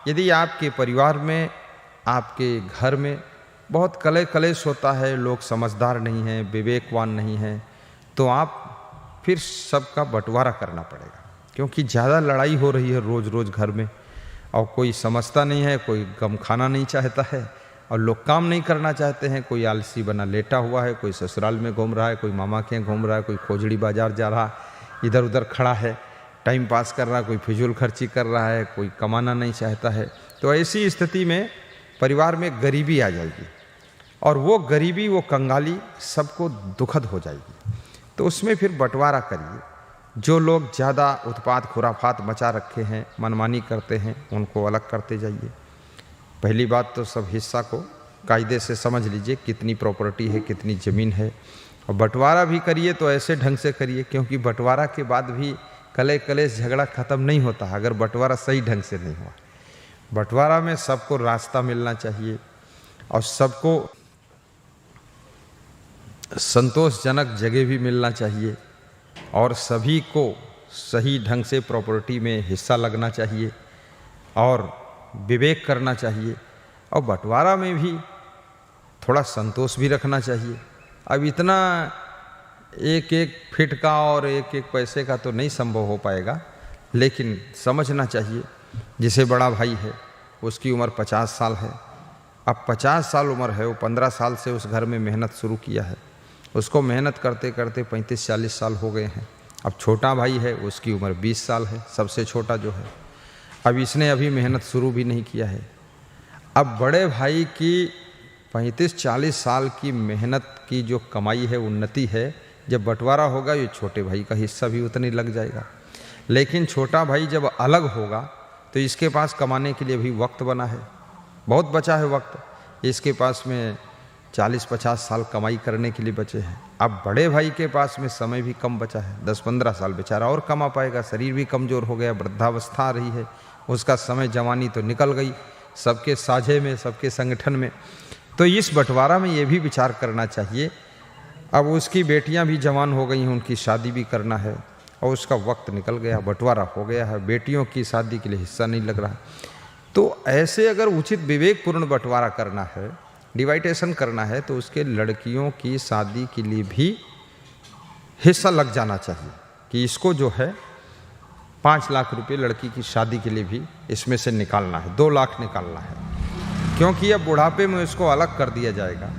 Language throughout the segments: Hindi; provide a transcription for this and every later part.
यदि आपके परिवार में, आपके घर में बहुत कलेश होता है, लोग समझदार नहीं हैं, विवेकवान नहीं हैं, तो आप फिर सबका बंटवारा करना पड़ेगा, क्योंकि ज़्यादा लड़ाई हो रही है रोज़ रोज़ घर में, और कोई समझता नहीं है, कोई गम खाना नहीं चाहता है, और लोग काम नहीं करना चाहते हैं। कोई आलसी बना लेटा हुआ है, कोई ससुराल में घूम रहा है, कोई मामा के यहाँ घूम रहा है, कोई खोजड़ी बाजार जा रहा, इधर उधर खड़ा है, टाइम पास कर रहा है, कोई फिजूल खर्ची कर रहा है, कोई कमाना नहीं चाहता है। तो ऐसी स्थिति में परिवार में गरीबी आ जाएगी, और वो गरीबी, वो कंगाली सबको दुखद हो जाएगी। तो उसमें फिर बंटवारा करिए। जो लोग ज़्यादा उत्पात खुराफात मचा रखे हैं, मनमानी करते हैं, उनको अलग करते जाइए। पहली बात तो सब हिस्सा को कायदे से समझ लीजिए, कितनी प्रॉपर्टी है, कितनी ज़मीन है, और बंटवारा भी करिए तो ऐसे ढंग से करिए, क्योंकि बंटवारा के बाद भी कलेश झगड़ा ख़त्म नहीं होता अगर बंटवारा सही ढंग से नहीं हुआ। बंटवारा में सबको रास्ता मिलना चाहिए, और सबको संतोषजनक जगह भी मिलना चाहिए, और सभी को सही ढंग से प्रॉपर्टी में हिस्सा लगना चाहिए, और विवेक करना चाहिए, और बंटवारा में भी थोड़ा संतोष भी रखना चाहिए। अब इतना एक एक फिट का और एक एक पैसे का तो नहीं संभव हो पाएगा, लेकिन समझना चाहिए। जिसे बड़ा भाई है, उसकी उम्र 50 साल है, अब 50 साल उम्र है, वो 15 साल से उस घर में मेहनत शुरू किया है, उसको मेहनत करते करते 35-40 साल हो गए हैं। अब छोटा भाई है, उसकी उम्र 20 साल है, सबसे छोटा जो है, अब इसने अभी मेहनत शुरू भी नहीं किया है। अब बड़े भाई की 35-40 साल की मेहनत की जो कमाई है, उन्नति है, जब बंटवारा होगा ये छोटे भाई का हिस्सा भी उतनी लग जाएगा। लेकिन छोटा भाई जब अलग होगा तो इसके पास कमाने के लिए भी वक्त बना है, बहुत बचा है वक्त, इसके पास में 40-50 साल कमाई करने के लिए बचे हैं। अब बड़े भाई के पास में समय भी कम बचा है, 10-15 साल बेचारा और कमा पाएगा, शरीर भी कमज़ोर हो गया, वृद्धावस्था आ रही है, उसका समय, जवानी तो निकल गई सबके साझे में, सबके संगठन में। तो इस बंटवारा में ये भी विचार करना चाहिए। अब उसकी बेटियां भी जवान हो गई हैं, उनकी शादी भी करना है, और उसका वक्त निकल गया, बंटवारा हो गया है, बेटियों की शादी के लिए हिस्सा नहीं लग रहा। तो ऐसे अगर उचित विवेकपूर्ण बंटवारा करना है, डिवाइडेशन करना है, तो उसके लड़कियों की शादी के लिए भी हिस्सा लग जाना चाहिए, कि इसको जो है 5 लाख रुपए लड़की की शादी के लिए भी इसमें से निकालना है, 2 लाख निकालना है, क्योंकि अब बुढ़ापे में उसको अलग कर दिया जाएगा,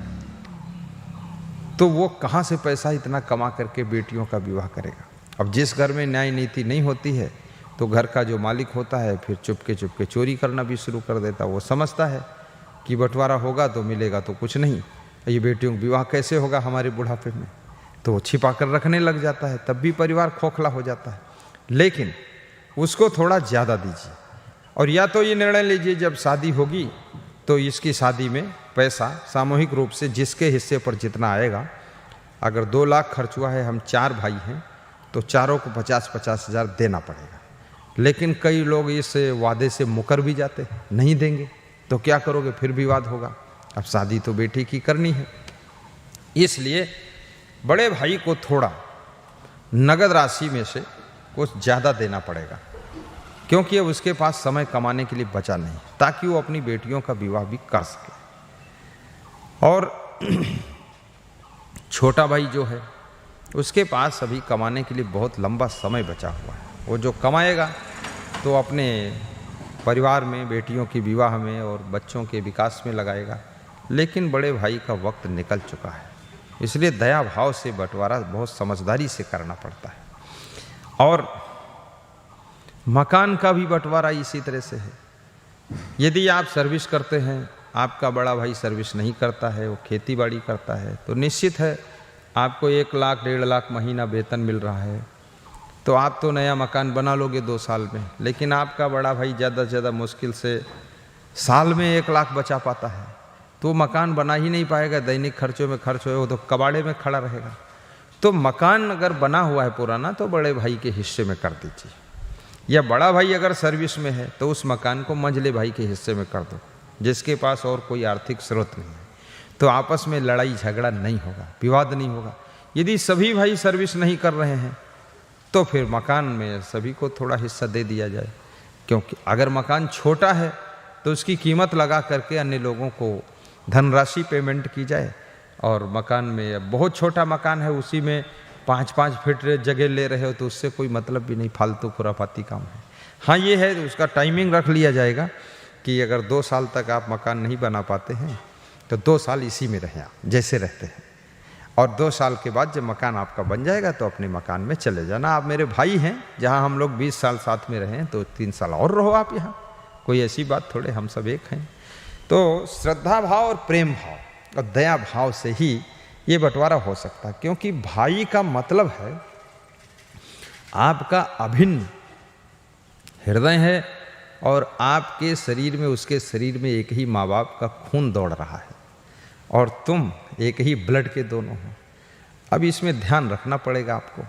तो वो कहाँ से पैसा इतना कमा करके बेटियों का विवाह करेगा। अब जिस घर में न्याय नीति नहीं होती है, तो घर का जो मालिक होता है फिर चुपके चोरी करना भी शुरू कर देता। वो समझता है कि बंटवारा होगा तो मिलेगा तो कुछ नहीं, ये बेटियों का विवाह कैसे होगा हमारे बुढ़ापे में, तो वो छिपा कर रखने लग जाता है, तब भी परिवार खोखला हो जाता है। लेकिन उसको थोड़ा ज़्यादा दीजिए, और या तो ये निर्णय लीजिए जब शादी होगी तो इसकी शादी में पैसा सामूहिक रूप से जिसके हिस्से पर जितना आएगा, अगर 2 लाख खर्च हुआ है, हम 4 भाई हैं, तो चारों को 50-50 हज़ार देना पड़ेगा। लेकिन कई लोग इस वादे से मुकर भी जाते हैं, नहीं देंगे तो क्या करोगे, फिर विवाद होगा। अब शादी तो बेटी की करनी है, इसलिए बड़े भाई को थोड़ा नगद राशि में से कुछ ज़्यादा देना पड़ेगा, क्योंकि अब उसके पास समय कमाने के लिए बचा नहीं, ताकि वो अपनी बेटियों का विवाह भी कर सके। और छोटा भाई जो है, उसके पास अभी कमाने के लिए बहुत लंबा समय बचा हुआ है, वो जो कमाएगा तो अपने परिवार में, बेटियों के विवाह में और बच्चों के विकास में लगाएगा। लेकिन बड़े भाई का वक्त निकल चुका है, इसलिए दया भाव से बंटवारा बहुत समझदारी से करना पड़ता है। और मकान का भी बंटवारा इसी तरह से है। यदि आप सर्विस करते हैं, आपका बड़ा भाई सर्विस नहीं करता है, वो खेती बाड़ी करता है, तो निश्चित है आपको 1 लाख 1.5 लाख महीना वेतन मिल रहा है, तो आप तो नया मकान बना लोगे 2 साल में। लेकिन आपका बड़ा भाई ज़्यादा से ज़्यादा मुश्किल से साल में 1 लाख बचा पाता है, तो मकान बना ही नहीं पाएगा, दैनिक खर्चों में खर्च हो तो कबाड़े में खड़ा रहेगा। तो मकान अगर बना हुआ है पुराना, तो बड़े भाई के हिस्से में कर दीजिए, या बड़ा भाई अगर सर्विस में है तो उस मकान को मंझले भाई के हिस्से में कर दो, जिसके पास और कोई आर्थिक स्रोत नहीं है। तो आपस में लड़ाई झगड़ा नहीं होगा, विवाद नहीं होगा। यदि सभी भाई सर्विस नहीं कर रहे हैं, तो फिर मकान में सभी को थोड़ा हिस्सा दे दिया जाए, क्योंकि अगर मकान छोटा है तो उसकी कीमत लगा करके अन्य लोगों को धनराशि पेमेंट की जाए। और मकान में, अब बहुत छोटा मकान है, उसी में 5-5 फीट जगह ले रहे हो तो उससे कोई मतलब भी नहीं, फालतू खुराफाती काम है। हाँ ये है, उसका टाइमिंग रख लिया जाएगा कि अगर 2 साल तक आप मकान नहीं बना पाते हैं तो 2 साल इसी में रहें आप जैसे रहते हैं, और 2 साल के बाद जब मकान आपका बन जाएगा तो अपने मकान में चले जाना। आप मेरे भाई हैं, जहाँ हम लोग 20 साल साथ में रहें तो 3 साल और रहो आप यहाँ, कोई ऐसी बात थोड़े, हम सब एक हैं। तो श्रद्धा भाव और प्रेम भाव और दया भाव से ही ये बंटवारा हो सकता है, क्योंकि भाई का मतलब है आपका अभिन्न हृदय है और आपके शरीर में, उसके शरीर में एक ही माँ बाप का खून दौड़ रहा है और तुम एक ही ब्लड के दोनों हो। अब इसमें ध्यान रखना पड़ेगा आपको,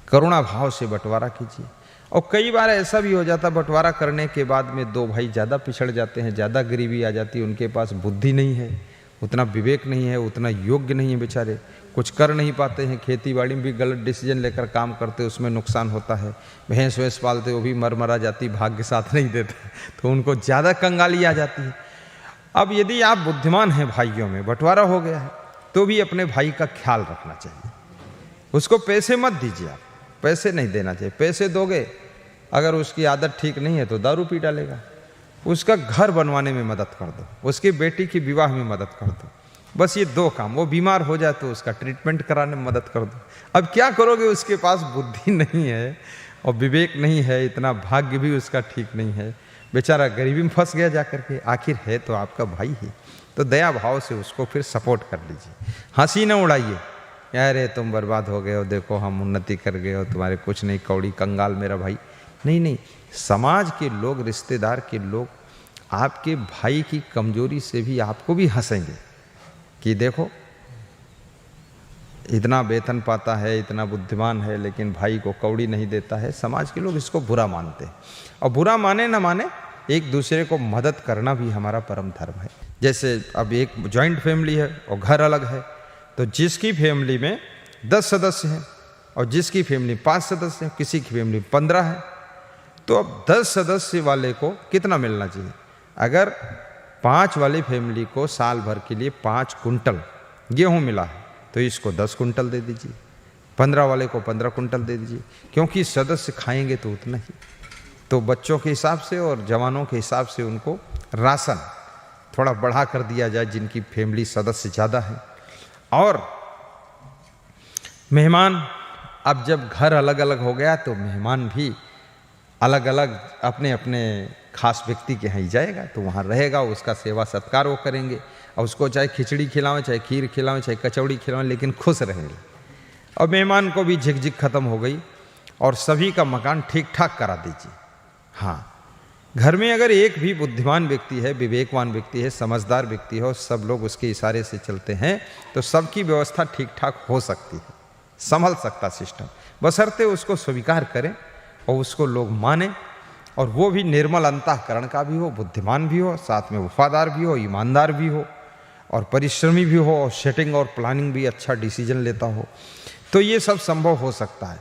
करुणा भाव से बंटवारा कीजिए। और कई बार ऐसा भी हो जाता, बंटवारा करने के बाद में 2 भाई ज़्यादा पिछड़ जाते हैं, ज़्यादा गरीबी आ जाती है, उनके पास बुद्धि नहीं है, उतना विवेक नहीं है, उतना योग्य नहीं है, बेचारे कुछ कर नहीं पाते हैं, खेती बाड़ी में भी गलत डिसीजन लेकर काम करते, उसमें नुकसान होता है, भैंस वैंस पालते वो भी मर जाती, भाग्य साथ नहीं देते, तो उनको ज़्यादा कंगाली आ जाती है। अब यदि आप बुद्धिमान हैं, भाइयों में बंटवारा हो गया है, तो भी अपने भाई का ख्याल रखना चाहिए। उसको पैसे मत दीजिए, आप पैसे नहीं देना चाहिए। पैसे दोगे, अगर उसकी आदत ठीक नहीं है तो दारू पी डालेगा। उसका घर बनवाने में मदद कर दो, उसकी बेटी की विवाह में मदद कर दो, बस ये 2 काम। वो बीमार हो जाए तो उसका ट्रीटमेंट कराने में मदद कर दो। अब क्या करोगे, उसके पास बुद्धि नहीं है और विवेक नहीं है, इतना भाग्य भी उसका ठीक नहीं है, बेचारा गरीबी में फंस गया जाकर के, आखिर है तो आपका भाई है। तो दया भाव से उसको फिर सपोर्ट कर लीजिए, हंसी न उड़ाइए, अरे तुम बर्बाद हो गए हो, देखो हम उन्नति कर गए हो, तुम्हारे कुछ नहीं, कौड़ी कंगाल मेरा भाई। नहीं नहीं, समाज के लोग, रिश्तेदार के लोग आपके भाई की कमजोरी से भी आपको भी हंसेंगे कि देखो इतना वेतन पाता है, इतना बुद्धिमान है, लेकिन भाई को कौड़ी नहीं देता है। समाज के लोग इसको बुरा मानते हैं, और बुरा माने ना माने, एक दूसरे को मदद करना भी हमारा परम धर्म है। जैसे अब एक जॉइंट फैमिली है और घर अलग है, तो जिसकी फैमिली में 10 सदस्य हैं और जिसकी फैमिली 5 सदस्य हैं, किसी की फैमिली 15 है, तो अब 10 सदस्य वाले को कितना मिलना चाहिए? अगर 5 वाली फैमिली को साल भर के लिए 5 कुंटल गेहूं मिला है तो इसको 10 कुंटल दे दीजिए, 15 वाले को 15 कुंटल दे दीजिए, क्योंकि सदस्य खाएंगे तो उतना ही। तो बच्चों के हिसाब से और जवानों के हिसाब से उनको राशन थोड़ा बढ़ा कर दिया जाए, जिनकी फैमिली सदस्य ज़्यादा है। और मेहमान, अब जब घर अलग अलग हो गया तो मेहमान भी अलग अलग अपने अपने खास व्यक्ति के यहाँ ही जाएगा, तो वहाँ रहेगा, उसका सेवा सत्कार वो करेंगे, और उसको चाहे खिचड़ी खिलावें, चाहे खीर खिलावें, चाहे कचौड़ी खिलावें, लेकिन खुश रहेंगे। और मेहमान को भी झिकझिक खत्म हो गई, और सभी का मकान ठीक ठाक करा दीजिए। हाँ, घर में अगर एक भी बुद्धिमान व्यक्ति है, विवेकवान व्यक्ति है, समझदार व्यक्ति है और सब लोग उसके इशारे से चलते हैं, तो सबकी व्यवस्था ठीक ठाक हो सकती है, संभल सकता सिस्टम, बशर्ते उसको स्वीकार करें और उसको लोग माने, और वो भी निर्मल अंतःकरण का भी हो, बुद्धिमान भी हो, साथ में वफादार भी हो, ईमानदार भी हो और परिश्रमी भी हो, और सेटिंग और प्लानिंग भी अच्छा डिसीजन लेता हो, तो ये सब संभव हो सकता है।